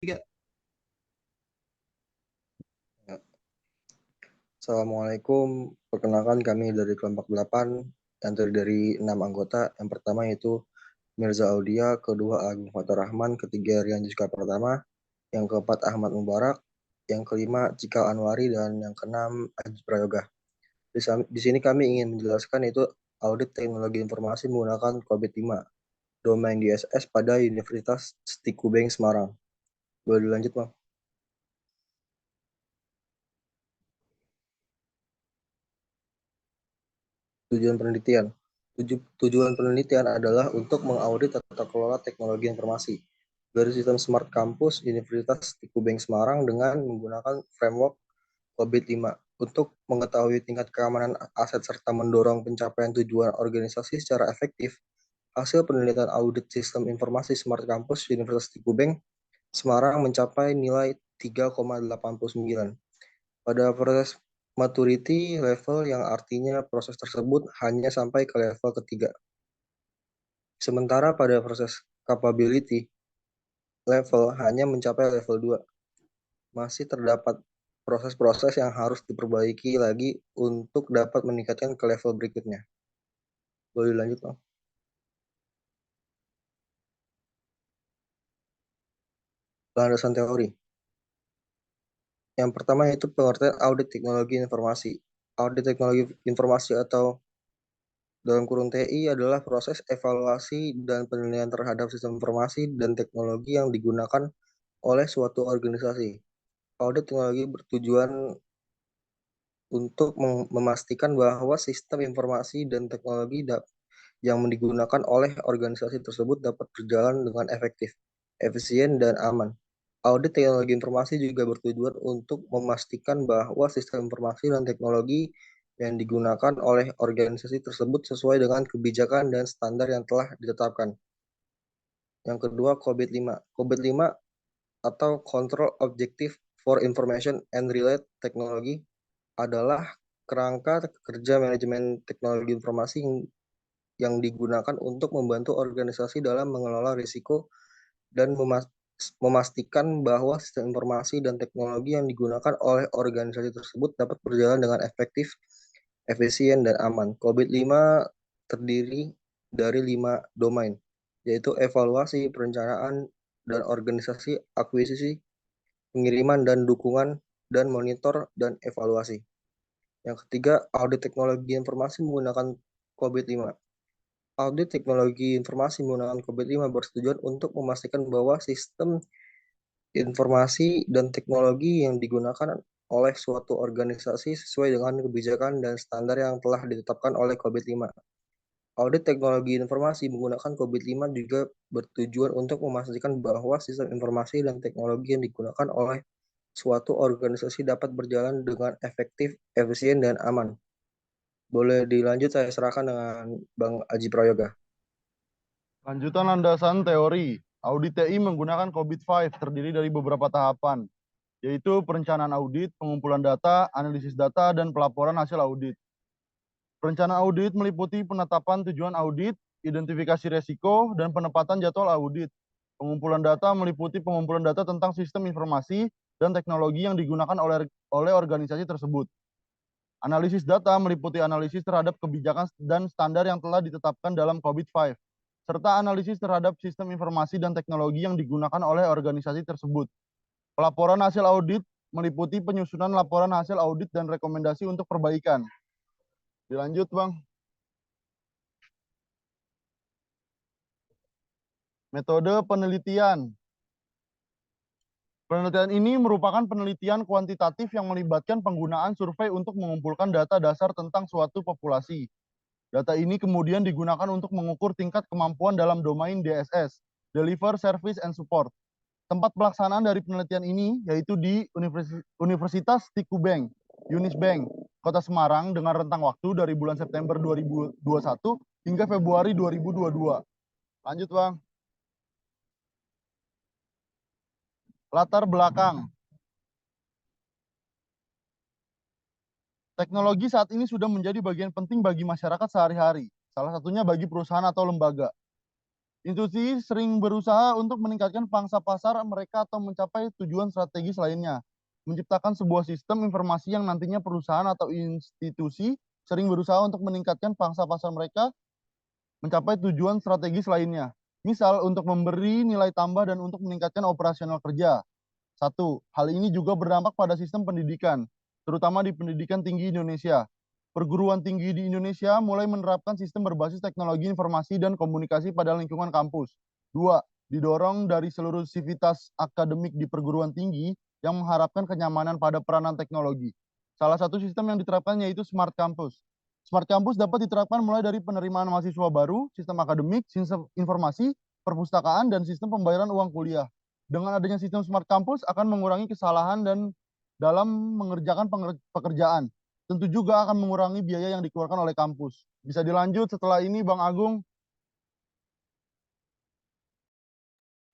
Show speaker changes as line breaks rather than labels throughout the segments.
Tiga. Ya. Assalamualaikum, perkenalkan kami dari kelompok 8 yang terdiri dari 6 anggota. Yang pertama yaitu Mirza Audia, kedua Agung Fathur Rahman, ketiga Rian Juska Pertama, yang keempat Ahmad Mubarak, yang kelima Cikal Anwari, dan yang keenam Aji Prayoga. Di sini kami ingin menjelaskan itu audit teknologi informasi menggunakan COVID-5, domain DSS pada Universitas Stikubeng Semarang. Boleh dilanjut, Bang? Tujuan penelitian. Tujuan penelitian adalah untuk mengaudit tata kelola teknologi informasi dari sistem Smart Campus Universitas Tikubeng Semarang dengan menggunakan framework COVID-5 untuk mengetahui tingkat keamanan aset serta mendorong pencapaian tujuan organisasi secara efektif. Hasil penelitian audit sistem informasi Smart Campus Universitas Tikubeng Semarang mencapai nilai 3,89 pada proses maturity level, yang artinya proses tersebut hanya sampai ke level ketiga. Sementara pada proses capability level hanya mencapai level 2. Masih terdapat proses-proses yang harus diperbaiki lagi untuk dapat meningkatkan ke level berikutnya. Boleh lanjut, Bang? Landasan teori. Yang pertama yaitu pengertian audit teknologi informasi. Audit teknologi informasi atau dalam kurung TI adalah proses evaluasi dan penilaian terhadap sistem informasi dan teknologi yang digunakan oleh suatu organisasi. Audit teknologi bertujuan untuk memastikan bahwa sistem informasi dan teknologi yang digunakan oleh organisasi tersebut dapat berjalan dengan efektif, efisien, dan aman. Audit teknologi informasi juga bertujuan untuk memastikan bahwa sistem informasi dan teknologi yang digunakan oleh organisasi tersebut sesuai dengan kebijakan dan standar yang telah ditetapkan. Yang kedua, COVID-5. COVID-5 atau Control Objective for Information and Related Technology adalah kerangka kerja manajemen teknologi informasi yang digunakan untuk membantu organisasi dalam mengelola risiko dan memastikan bahwa sistem informasi dan teknologi yang digunakan oleh organisasi tersebut dapat berjalan dengan efektif, efisien, dan aman. COVID-5 terdiri dari 5 domain, yaitu evaluasi, perencanaan, dan organisasi, akuisisi, pengiriman dan dukungan, dan monitor dan evaluasi. Yang ketiga, audit teknologi informasi menggunakan COVID-5. Audit teknologi informasi menggunakan COVID-5 bertujuan untuk memastikan bahwa sistem informasi dan teknologi yang digunakan oleh suatu organisasi sesuai dengan kebijakan dan standar yang telah ditetapkan oleh COVID-5. Audit teknologi informasi menggunakan COVID-5 juga bertujuan untuk memastikan bahwa sistem informasi dan teknologi yang digunakan oleh suatu organisasi dapat berjalan dengan efektif, efisien, dan aman. Boleh dilanjut, saya serahkan dengan Bang Aji Prayoga.
Lanjutan landasan teori. Audit TI menggunakan COVID-5 terdiri dari beberapa tahapan, yaitu perencanaan audit, pengumpulan data, analisis data, dan pelaporan hasil audit. Perencanaan audit meliputi penetapan tujuan audit, identifikasi resiko, dan penempatan jadwal audit. Pengumpulan data meliputi pengumpulan data tentang sistem informasi dan teknologi yang digunakan oleh organisasi tersebut. Analisis data meliputi analisis terhadap kebijakan dan standar yang telah ditetapkan dalam COVID-5, serta analisis terhadap sistem informasi dan teknologi yang digunakan oleh organisasi tersebut. Pelaporan hasil audit meliputi penyusunan laporan hasil audit dan rekomendasi untuk perbaikan. Dilanjut, Bang. Metode penelitian. Penelitian ini merupakan penelitian kuantitatif yang melibatkan penggunaan survei untuk mengumpulkan data dasar tentang suatu populasi. Data ini kemudian digunakan untuk mengukur tingkat kemampuan dalam domain DSS, Deliver Service and Support. Tempat pelaksanaan dari penelitian ini yaitu di Universitas Tikubeng, Unisbank, Kota Semarang dengan rentang waktu dari bulan September 2021 hingga Februari 2022. Lanjut, Bang. Latar belakang. Teknologi saat ini sudah menjadi bagian penting bagi masyarakat sehari-hari, salah satunya bagi perusahaan atau lembaga. Institusi sering berusaha untuk meningkatkan pangsa pasar mereka atau mencapai tujuan strategis lainnya. Menciptakan sebuah sistem informasi yang nantinya perusahaan atau institusi sering berusaha untuk meningkatkan pangsa pasar mereka mencapai tujuan strategis lainnya. Misal untuk memberi nilai tambah dan untuk meningkatkan operasional kerja. Satu, hal ini juga berdampak pada sistem pendidikan, terutama di pendidikan tinggi Indonesia. Perguruan tinggi di Indonesia mulai menerapkan sistem berbasis teknologi informasi dan komunikasi pada lingkungan kampus. Dua, didorong dari seluruh sivitas akademik di perguruan tinggi yang mengharapkan kenyamanan pada peranan teknologi. Salah satu sistem yang diterapkan yaitu Smart Campus. Smart Campus dapat diterapkan mulai dari penerimaan mahasiswa baru, sistem akademik, sistem informasi, perpustakaan, dan sistem pembayaran uang kuliah. Dengan adanya sistem Smart Campus akan mengurangi kesalahan dan dalam mengerjakan pekerjaan. Tentu juga akan mengurangi biaya yang dikeluarkan oleh kampus. Bisa dilanjut setelah ini, Bang Agung.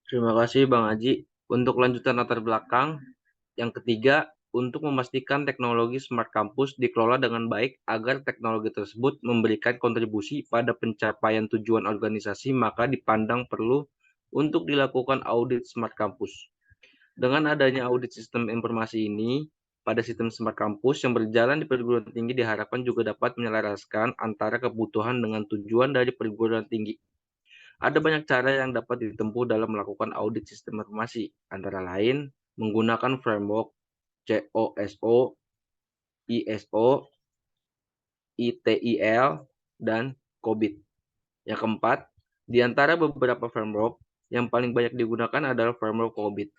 Terima kasih Bang Aji. Untuk lanjutan latar belakang, yang ketiga, untuk memastikan teknologi Smart Campus dikelola dengan baik agar teknologi tersebut memberikan kontribusi pada pencapaian tujuan organisasi, maka dipandang perlu untuk dilakukan audit Smart Campus. Dengan adanya audit sistem informasi ini, pada sistem Smart Campus yang berjalan di perguruan tinggi diharapkan juga dapat menyelaraskan antara kebutuhan dengan tujuan dari perguruan tinggi. Ada banyak cara yang dapat ditempuh dalam melakukan audit sistem informasi, antara lain menggunakan framework COSO, ISO, ITIL, dan COBIT. Yang keempat, di antara beberapa framework, yang paling banyak digunakan adalah framework COBIT.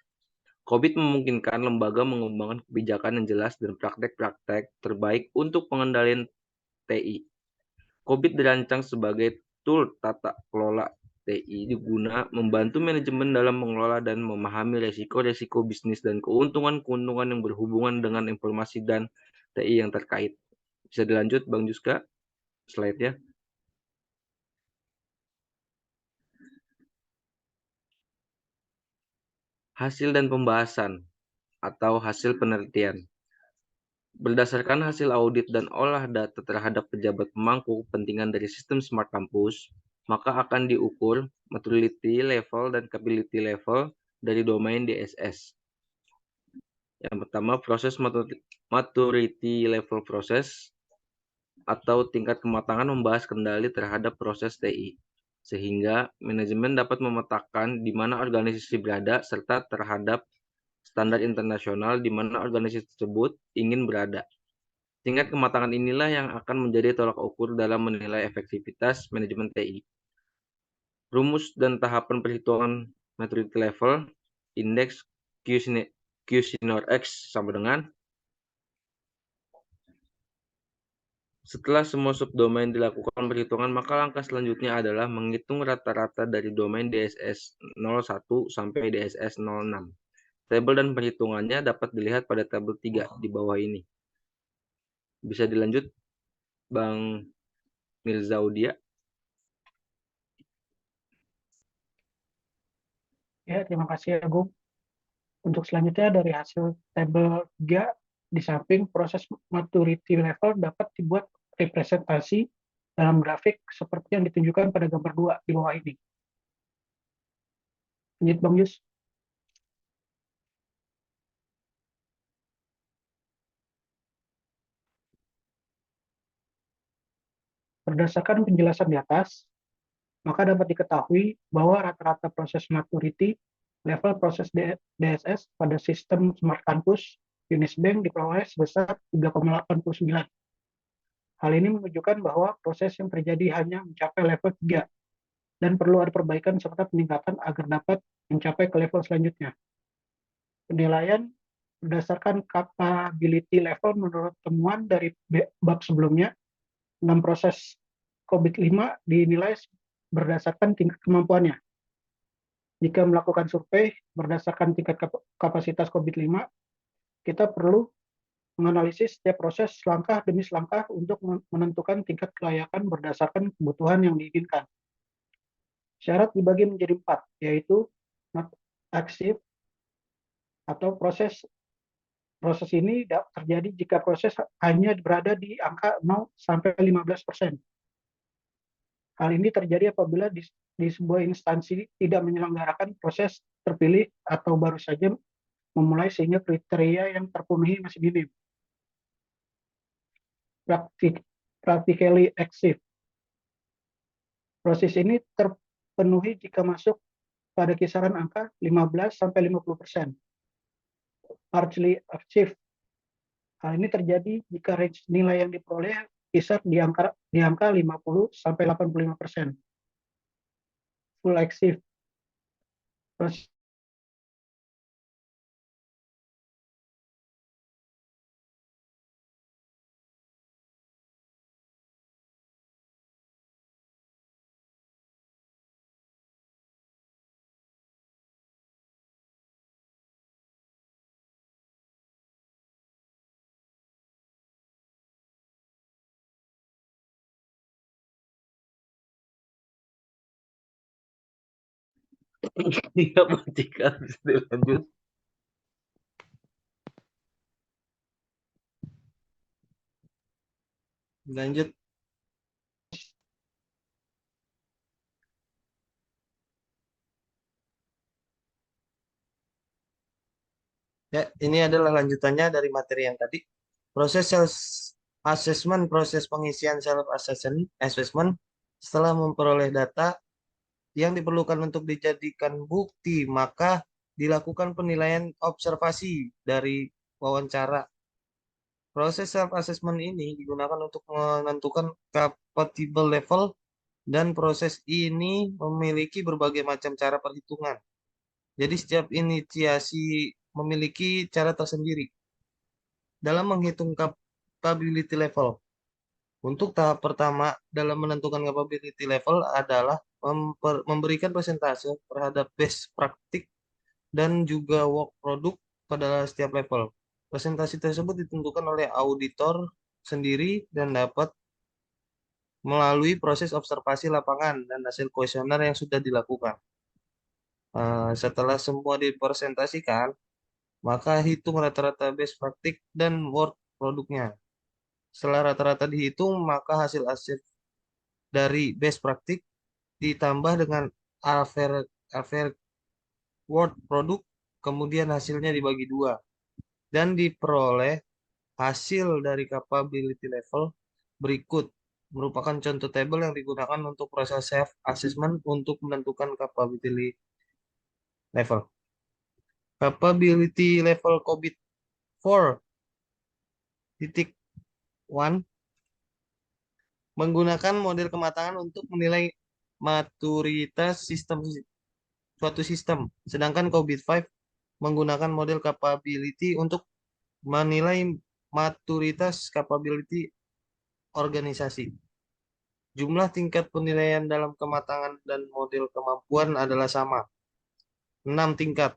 COBIT memungkinkan lembaga mengembangkan kebijakan yang jelas dan praktek-praktek terbaik untuk pengendalian TI. COBIT dirancang sebagai tool tata kelola TI diguna membantu manajemen dalam mengelola dan memahami resiko-resiko bisnis dan keuntungan-keuntungan yang berhubungan dengan informasi dan TI yang terkait. Bisa dilanjut, Bang Juska, slide-nya. Hasil dan pembahasan atau hasil penelitian. Berdasarkan hasil audit dan olah data terhadap pejabat pemangku kepentingan dari sistem Smart Campus, maka akan diukur maturity level dan capability level dari domain DSS. Yang pertama, proses maturity level proses atau tingkat kematangan membahas kendali terhadap proses TI, sehingga manajemen dapat memetakan di mana organisasi berada serta terhadap standar internasional di mana organisasi tersebut ingin berada. Tingkat kematangan inilah yang akan menjadi tolak ukur dalam menilai efektivitas manajemen TI. Rumus dan tahapan perhitungan maturity level, indeks Q-Sinor X sama dengan setelah semua subdomain dilakukan perhitungan, maka langkah selanjutnya adalah menghitung rata-rata dari domain DSS 01 sampai DSS 06. Tabel dan perhitungannya dapat dilihat pada tabel 3 di bawah ini. Bisa dilanjut, Bang Mirzaudia.
Ya, terima kasih Agung. Untuk selanjutnya dari hasil tabel 3, di samping proses maturity level dapat dibuat representasi dalam grafik seperti yang ditunjukkan pada gambar 2 di bawah ini. Lanjut Bang Yus. Berdasarkan penjelasan di atas, maka dapat diketahui bahwa rata-rata proses maturity level proses DSS pada sistem Smart Campus Unisbank diperoleh sebesar 3,89. Hal ini menunjukkan bahwa proses yang terjadi hanya mencapai level 3 dan perlu ada perbaikan serta peningkatan agar dapat mencapai ke level selanjutnya. Penilaian berdasarkan capability level menurut temuan dari bab sebelumnya, 6 proses COVID-5 dinilai berdasarkan tingkat kemampuannya. Jika melakukan survei berdasarkan tingkat kapasitas COVID-5, kita perlu menganalisis setiap proses langkah demi langkah untuk menentukan tingkat kelayakan berdasarkan kebutuhan yang diinginkan. Syarat dibagi menjadi 4, yaitu not active atau proses ini terjadi jika proses hanya berada di angka 0 sampai 15%. Hal ini terjadi apabila di sebuah instansi tidak menyelenggarakan proses terpilih atau baru saja memulai sehingga kriteria yang terpenuhi masih minim. Practically active. Proses ini terpenuhi jika masuk pada kisaran angka 15-50%. Partially achieved. Hal ini terjadi jika range nilai yang diperoleh kisar di angka 50-85%. Full active. Proses
Iya, Pak, jika harus dilanjut.
Lanjut. Ya, ini adalah lanjutannya dari materi yang tadi. Proses self assessment, proses pengisian self assessment setelah memperoleh data yang diperlukan untuk dijadikan bukti, maka dilakukan penilaian observasi dari wawancara. Proses self assessment ini digunakan untuk menentukan compatible level dan proses ini memiliki berbagai macam cara perhitungan. Jadi setiap inisiasi memiliki cara tersendiri dalam menghitung capability level. Untuk tahap pertama dalam menentukan capability level adalah memberikan presentase terhadap best praktik dan juga work product pada setiap level. Presentasi tersebut ditentukan oleh auditor sendiri dan dapat melalui proses observasi lapangan dan hasil kuesioner yang sudah dilakukan. Setelah semua dipresentasikan, maka hitung rata-rata best praktik dan work produknya. Setelah rata-rata dihitung, maka hasil dari best praktik ditambah dengan average work produk, kemudian hasilnya dibagi dua, dan diperoleh hasil dari capability level berikut. Merupakan contoh tabel yang digunakan untuk proses self assessment untuk menentukan capability level. Capability level COVID 4.1 menggunakan model kematangan untuk menilai maturitas suatu sistem. Sedangkan COVID 5 menggunakan model capability untuk menilai maturitas capability organisasi. Jumlah tingkat penilaian dalam kematangan dan model kemampuan adalah sama, 6 tingkat.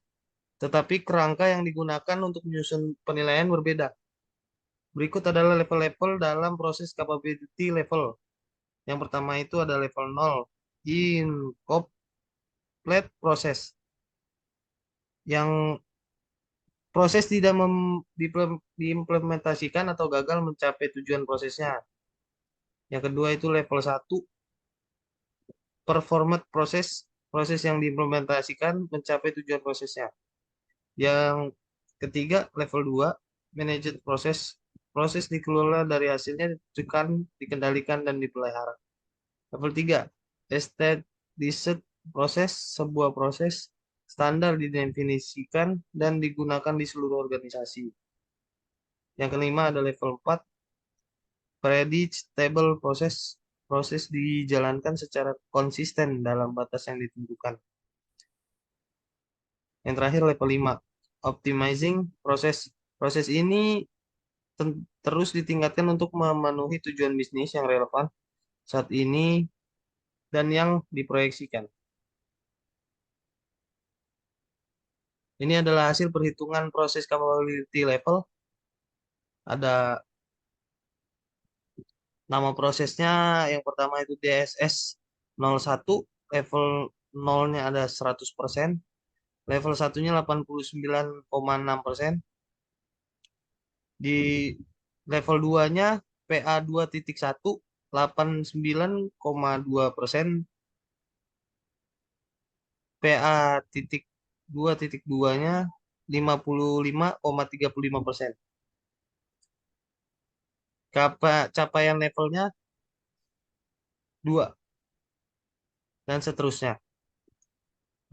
Tetapi kerangka yang digunakan untuk menyusun penilaian berbeda. Berikut adalah level-level dalam proses capability level. Yang pertama itu ada level 0, incomplete proses. Yang proses tidak diimplementasikan atau gagal mencapai tujuan prosesnya. Yang kedua itu level 1, performance proses, proses yang diimplementasikan mencapai tujuan prosesnya. Yang ketiga level 2, managed proses, proses dikelola dari hasilnya ditentukan, dikendalikan, dan dipelihara. Level 3, established proses, sebuah proses standar didefinisikan dan digunakan di seluruh organisasi. Yang kelima ada level 4, predictable proses, proses dijalankan secara konsisten dalam batas yang ditentukan. Yang terakhir level 5, optimizing proses. Proses ini terus ditingkatkan untuk memenuhi tujuan bisnis yang relevan saat ini dan yang diproyeksikan. Ini adalah hasil perhitungan proses capability level. Ada nama prosesnya, yang pertama itu DSS 01, level 0-nya ada 100%, level 1-nya 89,6%. Di level 2-nya PA 2.1,
89,2%, PA titik 2.2-nya 55,35%. Capaian levelnya 2 dan seterusnya.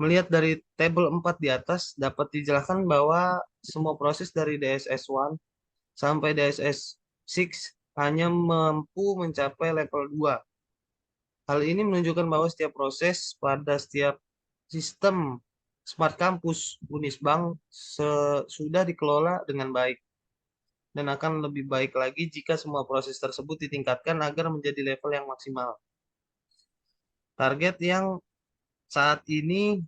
Melihat dari tabel 4 di atas, dapat dijelaskan bahwa semua proses dari DSS 1 sampai DSS 6 hanya mampu mencapai level 2. Hal ini menunjukkan bahwa setiap proses pada setiap sistem Smart Campus Unisbank sudah dikelola dengan baik dan akan lebih baik lagi jika semua proses tersebut ditingkatkan agar menjadi level yang maksimal. Target yang saat ini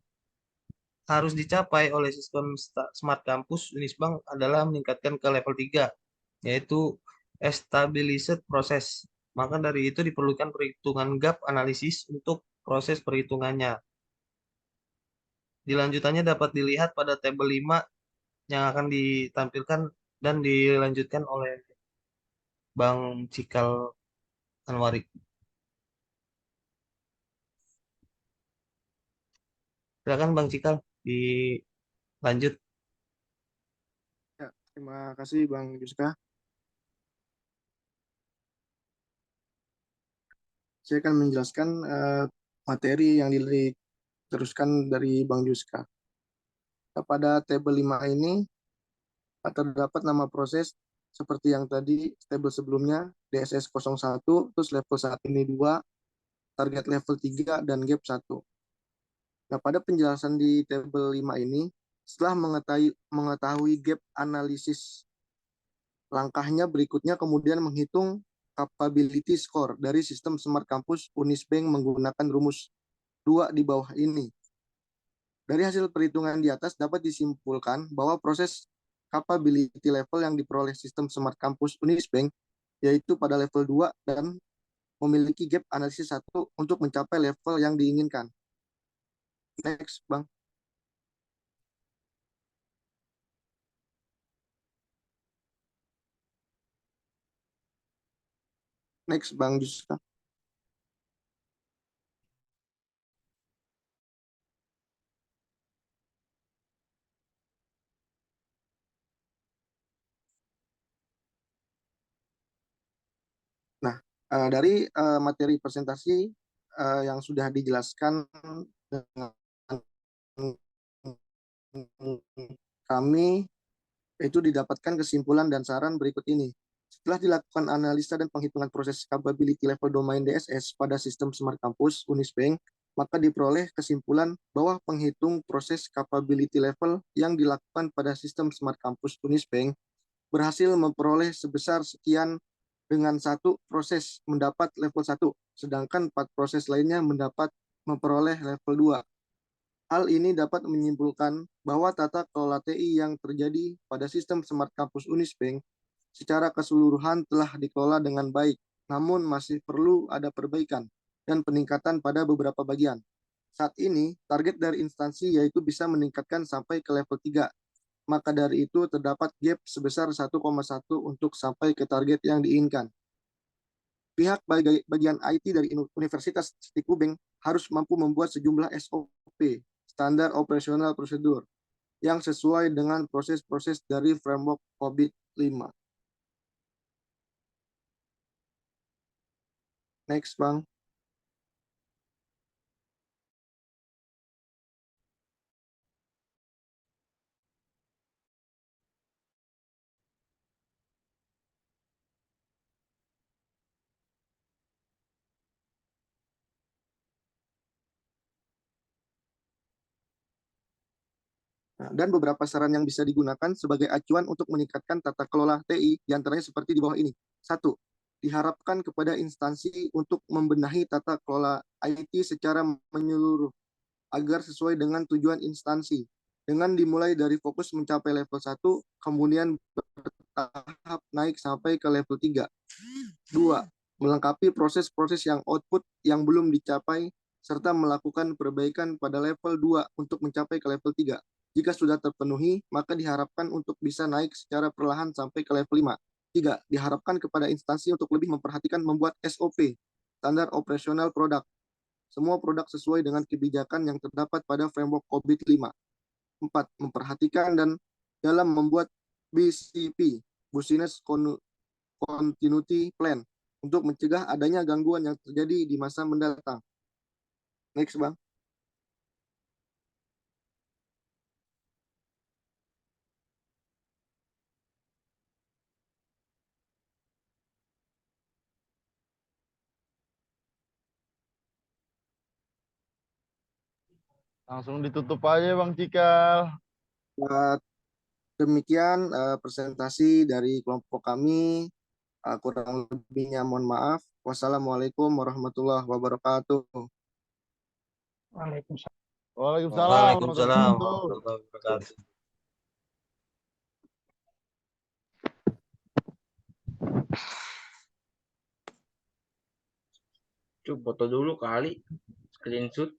harus dicapai oleh sistem Smart Campus Unisbank adalah meningkatkan ke level 3, yaitu Established Process. Maka dari itu diperlukan perhitungan gap analisis untuk proses perhitungannya. Dilanjutannya dapat dilihat pada tabel 5 yang akan ditampilkan dan dilanjutkan oleh Bang Cikal Anwari. Silakan Bang Cikal, dilanjut.
Ya, terima kasih Bang Yuska. Saya akan menjelaskan materi yang diteruskan dari Bang Yuska. Pada tabel 5 ini terdapat nama proses seperti yang tadi tabel sebelumnya, DSS 01, terus level 1 ini 2, target level 3, dan gap 1. Nah, pada penjelasan di tabel 5 ini, setelah mengetahui gap analisis, langkahnya berikutnya kemudian menghitung capability score dari sistem Smart Campus Unisbank menggunakan rumus 2 di bawah ini. Dari hasil perhitungan di atas dapat disimpulkan bahwa proses capability level yang diperoleh sistem Smart Campus Unisbank yaitu pada level 2 dan memiliki gap analisis 1 untuk mencapai level yang diinginkan. Next, Bang. Next, Bang Yuska. Nah, dari materi presentasi yang sudah dijelaskan dengan kami, itu didapatkan kesimpulan dan saran berikut ini. Setelah dilakukan analisa dan penghitungan proses capability level domain DSS pada sistem Smart Campus Unisbank, maka diperoleh kesimpulan bahwa penghitung proses capability level yang dilakukan pada sistem Smart Campus Unisbank berhasil memperoleh sebesar sekian dengan satu proses mendapat level 1, sedangkan 4 proses lainnya memperoleh level 2. Hal ini dapat menyimpulkan bahwa tata kelola TI yang terjadi pada sistem Smart Campus Unisbank secara keseluruhan telah dikelola dengan baik, namun masih perlu ada perbaikan dan peningkatan pada beberapa bagian. Saat ini, target dari instansi yaitu bisa meningkatkan sampai ke level 3. Maka dari itu terdapat gap sebesar 1,1 untuk sampai ke target yang diinginkan. Pihak bagian IT dari Universitas Stikubeng harus mampu membuat sejumlah SOP, standar operasional prosedur, yang sesuai dengan proses-proses dari framework COVID-5. Next, Bang. Dan beberapa saran yang bisa digunakan sebagai acuan untuk meningkatkan tata kelola TI, diantaranya seperti di bawah ini. 1. Diharapkan kepada instansi untuk membenahi tata kelola IT secara menyeluruh, agar sesuai dengan tujuan instansi, dengan dimulai dari fokus mencapai level 1, kemudian bertahap naik sampai ke level 3. 2. Melengkapi proses-proses yang output yang belum dicapai, serta melakukan perbaikan pada level 2 untuk mencapai ke level 3. Jika sudah terpenuhi, maka diharapkan untuk bisa naik secara perlahan sampai ke level 5. Tiga, diharapkan kepada instansi untuk lebih memperhatikan membuat SOP, standar operasional produk. Semua produk sesuai dengan kebijakan yang terdapat pada framework COVID-5. 4. Memperhatikan dan dalam membuat BCP, Business Continuity Plan, untuk mencegah adanya gangguan yang terjadi di masa mendatang. Next, Bang.
Langsung ditutup aja Bang Cikal.
Demikian presentasi dari kelompok kami. Kurang lebihnya mohon maaf. Wassalamualaikum warahmatullahi wabarakatuh.
Waalaikumsalam.
Waalaikumsalam
Waalaikumsalam
warahmatullahi wabarakatuh.
warahmatullahi wabarakatuh.
Foto dulu kali, screenshot.